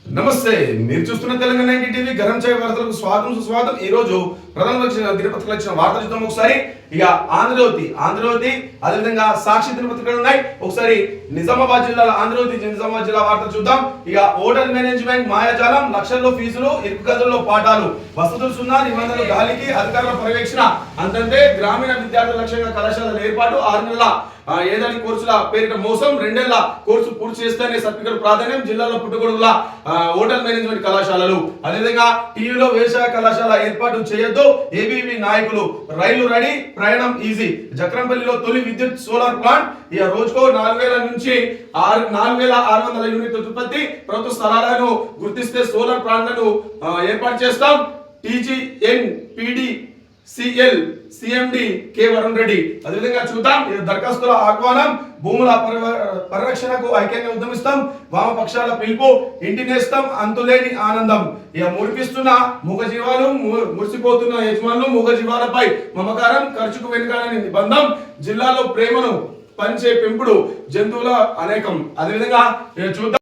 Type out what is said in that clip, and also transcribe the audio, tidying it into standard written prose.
నమస్తే, మీరు చూస్తున్న తెలంగాణ 90 టీవీ గరం చాయ్ వార్తలకు స్వాగతం సుస్వాగతం. ఈ రోజు ప్రధాన దినపత్రికలు వచ్చిన వార్తలు చూద్దాం. ఒకసారి ఇక ఆంధ్రజ్యోతి అదేవిధంగా సాక్షి దినపత్రికలు ఉన్నాయి. ఒకసారి నిజామాబాద్ జిల్లా వార్తలు చూద్దాం. ఇక హోటల్ మేనేజ్మెంట్ మాయాజాలం, లక్షల్లో ఫీజులు, ఇరుకు గదుల్లో పాఠాలు, వసతులు సున్నా, నిబంధనలు గాలికి, అధికారుల పర్యవేక్షణ అంతంటే, గ్రామీణ విద్యార్థుల లక్ష్యంగా కళాశాలల ఏర్పాటు, 6 నెలల ఏడాది కోర్సుల పేరిట మోసం, 2 నెలల కోర్సు పూర్తి చేస్తేనే సర్టిఫికెట్ ప్రాధాన్యం, జిల్లాలో పుట్టుగొడుగుల హోటల్ మేనేజ్మెంట్ కళాశాలలు, అదేవిధంగా టీవీలో వ్యవసాయ కళాశాల ఏర్పాటు చేయొద్దు, ఏబీవీ నాయకులు, రైలు రెడీ, ప్రయాణం ఈజీ, జక్రంపల్లిలో తొలి విద్యుత్ సోలార్ ప్లాంట్, ఇక రోజుకో 4000 నుంచి 4600 యూనిట్ల ఉత్పత్తి, ప్రభుత్వ స్థలాలను గుర్తిస్తే సోలార్ ప్లాంట్లను ఏర్పాటు చేస్తాం, టీజీఎన్పీడి సిఎండి కె వరుణ్ రెడ్డి. అదేవిధంగా చూద్దాం, దరఖాస్తుల ఆహ్వానం, భూముల పరిరక్షణకు ఐక్యంగా ఉద్యమిస్తాం, వామపక్షాల పిలుపు, ఇంటి నేస్తం, అంతులేని ఆనందం, ఇక మురిపిస్తున్న మూగజీవాలు, మురిసిపోతున్న యజమానులు, మూగజీవాలపై మమకారం, ఖర్చుకు వెనుకాలని నిబంధం, జిల్లాలో ప్రేమను పంచే పెంపుడు జంతువుల అనేకం. అదేవిధంగా చూద్దాం.